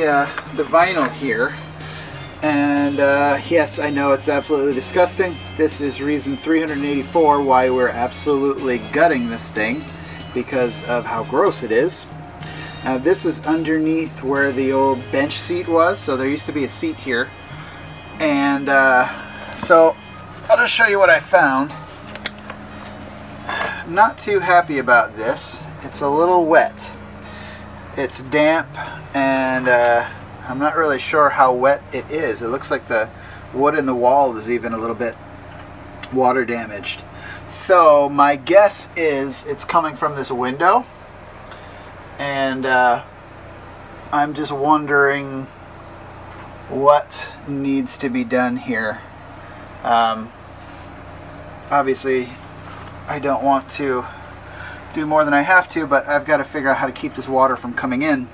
the vinyl here, and yes, I know it's absolutely disgusting. This is reason 384 why we're absolutely gutting this thing, because of how gross it is. Now this is underneath where the old bench seat was, so there used to be a seat here, and so I'll just show you what I found. Not too happy about this. It's a little wet. It's damp, and I'm not really sure how wet it is. It looks like the wood in the wall is even a little bit water damaged. So my guess is it's coming from this window, and I'm just wondering what needs to be done here. Obviously I don't want to do more than I have to, but I've got to figure out how to keep this water from coming in,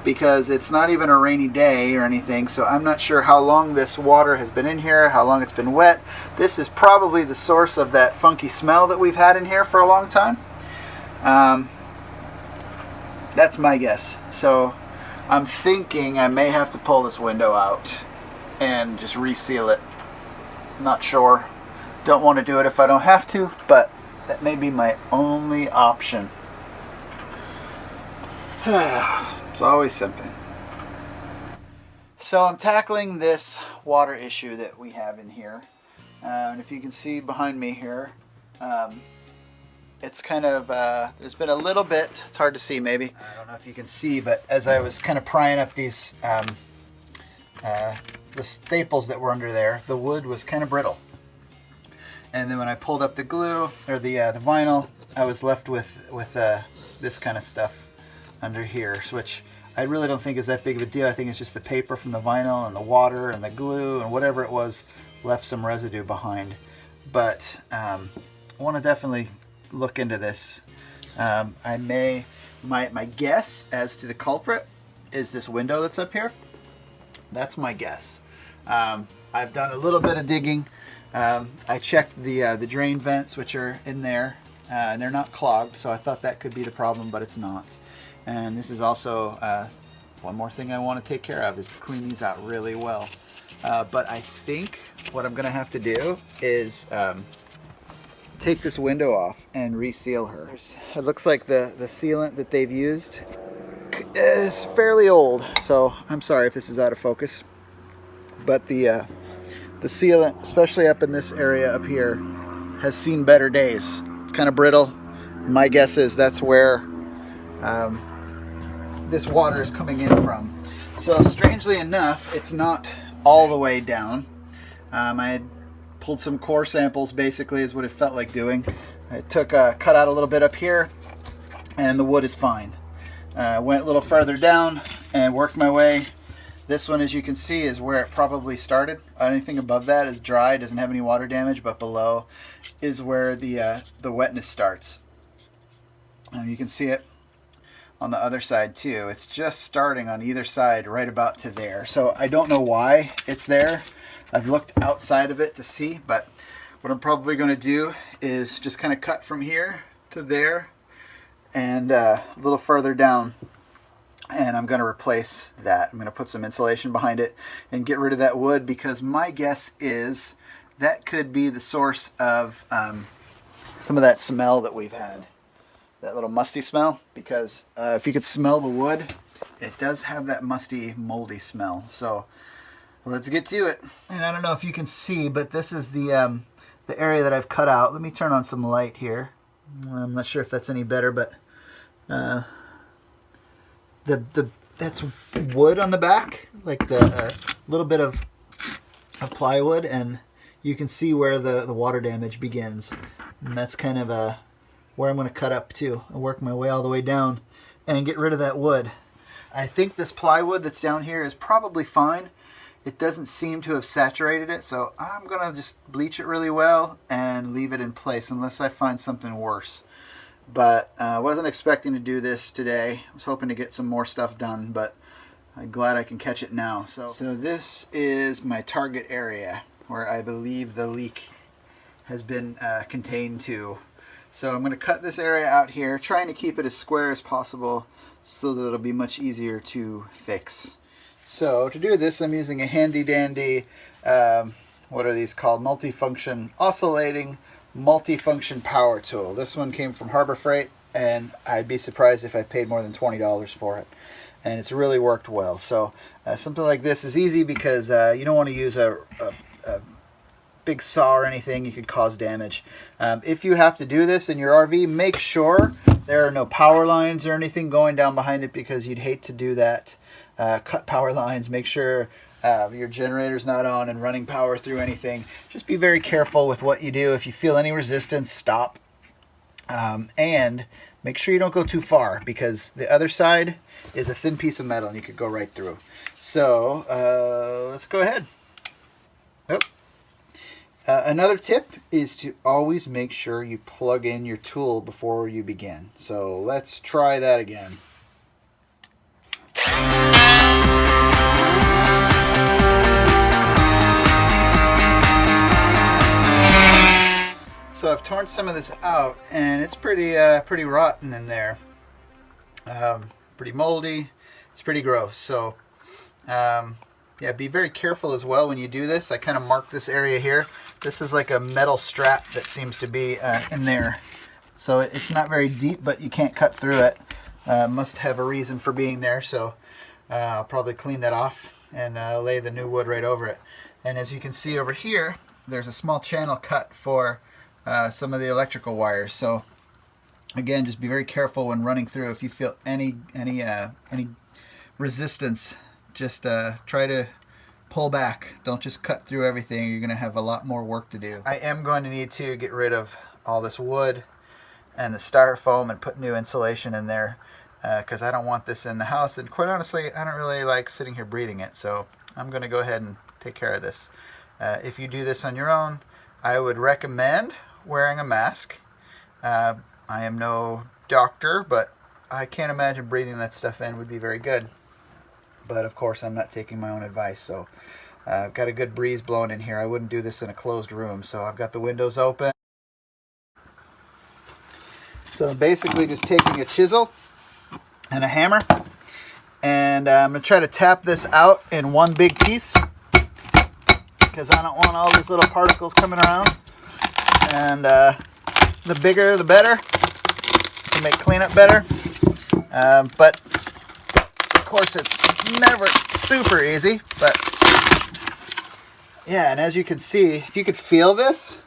because it's not even a rainy day or anything, so I'm not sure how long this water has been in here, how long it's been wet. This is probably the source of that funky smell that we've had in here for a long time. That's my guess. So I'm thinking I may have to pull this window out and just reseal it. Not sure. Don't want to do it if I don't have to, but that may be my only option. It's always something. So I'm tackling this water issue that we have in here. And if you can see behind me here, it's kind of, there's been a little bit, it's hard to see maybe. I don't know if you can see, but as I was kind of prying up these, the staples that were under there, the wood was kind of brittle. And then when I pulled up the glue, or the vinyl, I was left with this kind of stuff under here, which I really don't think is that big of a deal. I think it's just the paper from the vinyl and the water and the glue and whatever it was left some residue behind. But I want to definitely look into this. My guess as to the culprit is this window that's up here. That's my guess. I've done a little bit of digging. I checked the drain vents, which are in there, and they're not clogged, so I thought that could be the problem, but it's not. And this is also one more thing I want to take care of, is to clean these out really well. But I think what I'm going to have to do is take this window off and reseal her. It looks like the sealant that they've used is fairly old, so I'm sorry if this is out of focus. But the sealant, especially up in this area up here, has seen better days. It's kind of brittle. My guess is that's where this water is coming in from. So strangely enough, it's not all the way down. I had pulled some core samples, basically is what it felt like doing. I cut out a little bit up here, and the wood is fine. Went a little further down and worked my way. This one, as you can see, is where it probably started. Anything above that is dry, doesn't have any water damage, but below is where the wetness starts. And you can see it on the other side too. It's just starting on either side right about to there. So I don't know why it's there. I've looked outside of it to see, but what I'm probably going to do is just kind of cut from here to there and a little further down. And I'm going to replace that. I'm going to put some insulation behind it and get rid of that wood, because my guess is that could be the source of some of that smell that we've had. That little musty smell, because if you could smell the wood, it does have that musty, moldy smell. So let's get to it. And I don't know if you can see, but this is the area that I've cut out. Let me turn on some light here. I'm not sure if that's any better, but that's wood on the back, like the little bit of plywood, and you can see where the water damage begins. And that's kind of where I'm going to cut up to and work my way all the way down and get rid of that wood. I think this plywood that's down here is probably fine. It doesn't seem to have saturated it, so I'm going to just bleach it really well and leave it in place unless I find something worse. But I wasn't expecting to do this today. I was hoping to get some more stuff done, but I'm glad I can catch it now. So this is my target area where I believe the leak has been contained to. So I'm going to cut this area out here, trying to keep it as square as possible so that it'll be much easier to fix. So to do this, I'm using a handy dandy, what are these called? Multifunction oscillating multifunction power tool. This one came from Harbor Freight, and I'd be surprised if I paid more than $20 for it. And it's really worked well. So something like this is easy because you don't want to use a big saw or anything. You could cause damage. If you have to do this in your RV, make sure there are no power lines or anything going down behind it, because you'd hate to do that. Cut power lines. Make sure your generator's not on and running power through anything. Just be very careful with what you do. If you feel any resistance, stop. And make sure you don't go too far, because the other side is a thin piece of metal and you could go right through. So let's go ahead. Oh. Another tip is to always make sure you plug in your tool before you begin. So let's try that again. So I've torn some of this out, and it's pretty rotten in there. Pretty moldy. It's pretty gross. So yeah, be very careful as well when you do this. I kind of marked this area here. This is like a metal strap that seems to be in there. So it's not very deep, but you can't cut through it. Must have a reason for being there. So I'll probably clean that off and lay the new wood right over it. And as you can see over here, there's a small channel cut for some of the electrical wires. So again, just be very careful when running through. If you feel any resistance, just try to pull back. Don't just cut through everything. You're going to have a lot more work to do. I am going to need to get rid of all this wood and the styrofoam and put new insulation in there, because I don't want this in the house, and quite honestly I don't really like sitting here breathing it. So I'm going to go ahead and take care of this. If you do this on your own, I would recommend wearing a mask. I am no doctor, but I can't imagine breathing that stuff in would be very good. But of course, I'm not taking my own advice. So I've got a good breeze blowing in here. I wouldn't do this in a closed room. So I've got the windows open. So I'm basically just taking a chisel and a hammer, and I'm going to try to tap this out in one big piece, because I don't want all these little particles coming around. And the bigger the better, to make cleanup better. But of course it's never super easy. But yeah, and as you can see, if you could feel this,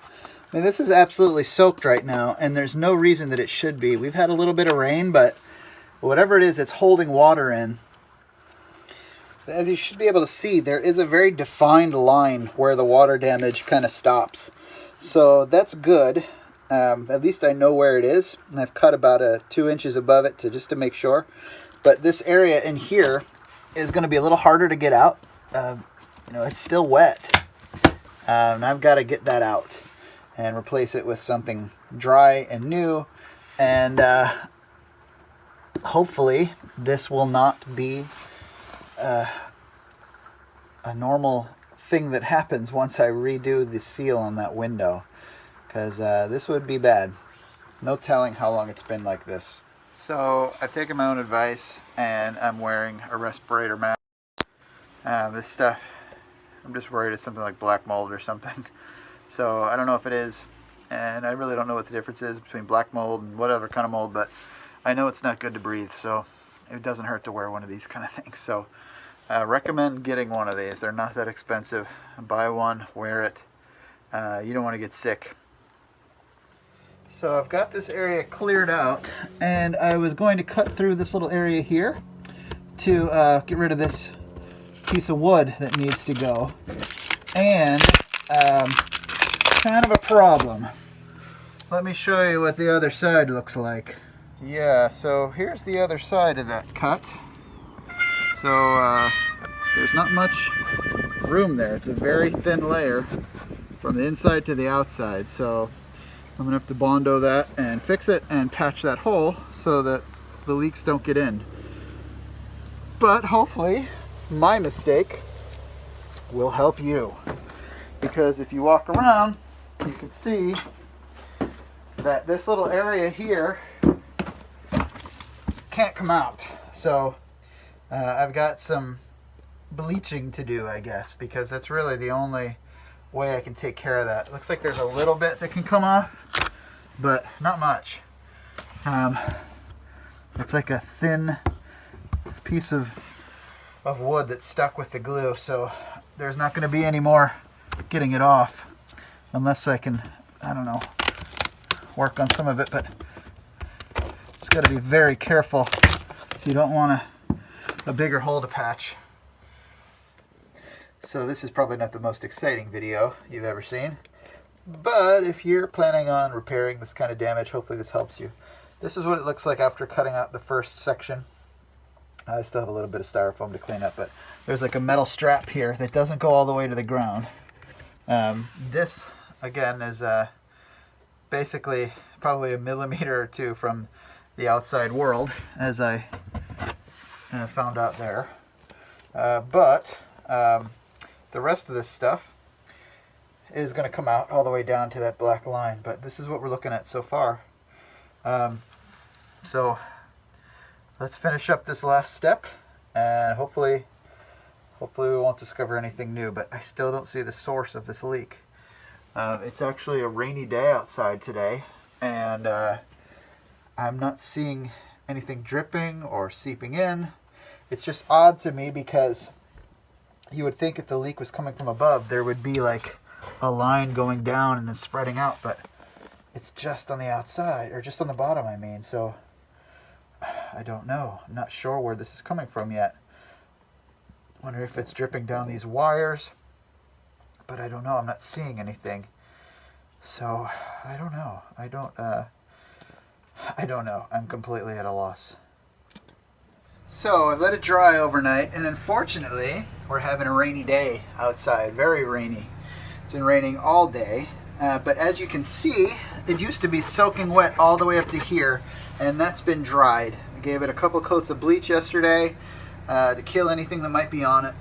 I mean, this is absolutely soaked right now, and there's no reason that it should be. We've had a little bit of rain, but whatever it is, it's holding water in. As you should be able to see, there is a very defined line where the water damage kind of stops. So that's good. At least I know where it is, and I've cut about 2 inches above it just to make sure. But this area in here is going to be a little harder to get out. It's still wet, and I've got to get that out and replace it with something dry and new. And hopefully this will not be a normal thing that happens once I redo the seal on that window, because this would be bad. No telling how long it's been like this. So I've taken my own advice, and I'm wearing a respirator mask. This stuff, I'm just worried it's something like black mold or something. So I don't know if it is, and I really don't know what the difference is between black mold and whatever kind of mold, but I know it's not good to breathe, so it doesn't hurt to wear one of these kind of things. So recommend getting one of these. They're not that expensive. Buy one, wear it. You don't want to get sick. So I've got this area cleared out, and I was going to cut through this little area here to get rid of this piece of wood that needs to go. And kind of a problem. Let me show you what the other side looks like. Yeah, so here's the other side of that cut. So there's not much room there. It's a very thin layer from the inside to the outside. So I'm gonna have to Bondo that and fix it and patch that hole so that the leaks don't get in. But hopefully my mistake will help you, because if you walk around, you can see that this little area here can't come out. So I've got some bleaching to do, I guess, because that's really the only way I can take care of that. It looks like there's a little bit that can come off, but not much. It's like a thin piece of wood that's stuck with the glue, so there's not going to be any more getting it off unless I can, I don't know, work on some of it, but it's got to be very careful, so you don't want a bigger hole to patch. So this is probably not the most exciting video you've ever seen, but if you're planning on repairing this kind of damage, hopefully this helps you. This is what it looks like after cutting out the first section. I still have a little bit of styrofoam to clean up, but there's like a metal strap here that doesn't go all the way to the ground. This, again, is basically probably a millimeter or two from the outside world, as I found out there. But the rest of this stuff is going to come out all the way down to that black line, but this is what we're looking at so far. So let's finish up this last step, and hopefully we won't discover anything new, but I still don't see the source of this leak. It's actually a rainy day outside today, and I'm not seeing anything dripping or seeping in. It's just odd to me because you would think if the leak was coming from above, there would be like a line going down and then spreading out, but it's just on the outside, or just on the bottom, I mean. So I don't know. I'm not sure where this is coming from yet. Wonder if it's dripping down these wires, but I don't know. I'm not seeing anything. So I don't know. I don't know. I'm completely at a loss. So I let it dry overnight, and unfortunately we're having a rainy day outside. Very rainy. It's been raining all day. But as you can see, it used to be soaking wet all the way up to here, and that's been dried. I gave it a couple coats of bleach yesterday to kill anything that might be on it.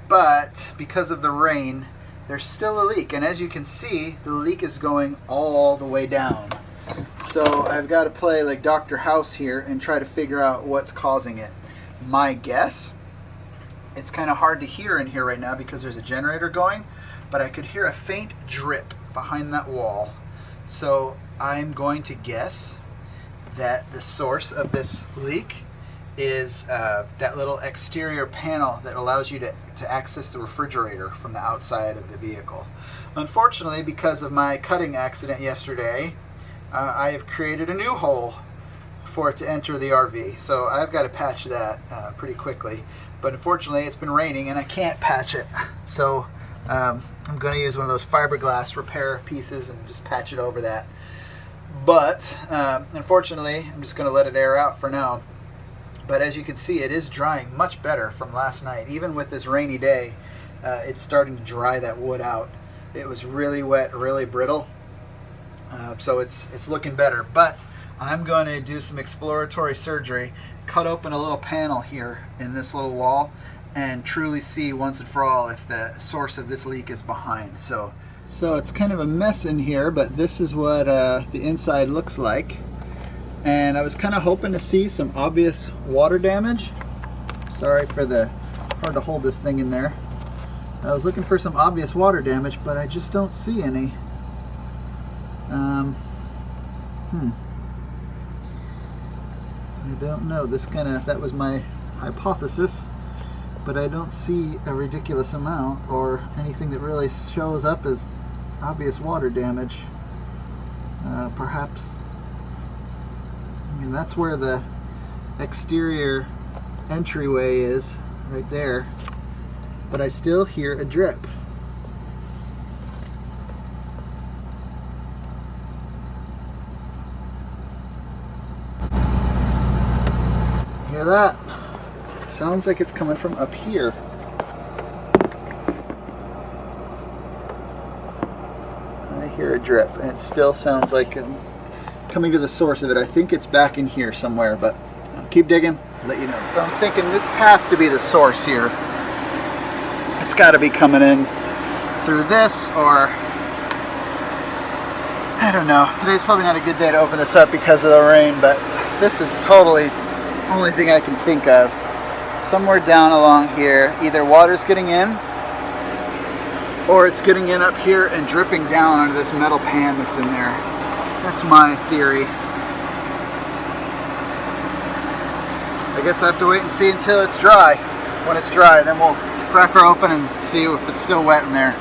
But because of the rain, there's still a leak, and as you can see, the leak is going all the way down. So I've got to play like Dr. House here and try to figure out what's causing it. My guess, it's kind of hard to hear in here right now because there's a generator going, but I could hear a faint drip behind that wall. So I'm going to guess that the source of this leak is that little exterior panel that allows you to access the refrigerator from the outside of the vehicle. Unfortunately, because of my cutting accident yesterday, I have created a new hole for it to enter the RV. So I've got to patch that pretty quickly. But unfortunately, it's been raining and I can't patch it. So I'm going to use one of those fiberglass repair pieces and just patch it over that. But unfortunately, I'm just going to let it air out for now. But as you can see, it is drying much better from last night. Even with this rainy day, it's starting to dry that wood out. It was really wet, really brittle. So it's looking better. But I'm going to do some exploratory surgery, cut open a little panel here in this little wall, and truly see once and for all if the source of this leak is behind. So it's kind of a mess in here, but this is what the inside looks like. And I was kind of hoping to see some obvious water damage. Sorry for the hard to hold this thing in there. I was looking for some obvious water damage, but I just don't see any. I don't know. That was my hypothesis, but I don't see a ridiculous amount or anything that really shows up as obvious water damage. Perhaps, I mean, that's where the exterior entryway is, right there, but I still hear a drip. Hear that? Sounds like it's coming from up here. I hear a drip, and it still sounds like I'm coming to the source of it. I think it's back in here somewhere, but I'll keep digging, let you know. So I'm thinking this has to be the source here. It's got to be coming in through this, or I don't know. Today's probably not a good day to open this up because of the rain, but this is totally the only thing I can think of. somewhere down along here, either water's getting in or it's getting in up here and dripping down onto this metal pan that's in there. That's my theory. I guess I have to wait and see until it's dry. When it's dry, then we'll crack her open and see if it's still wet in there.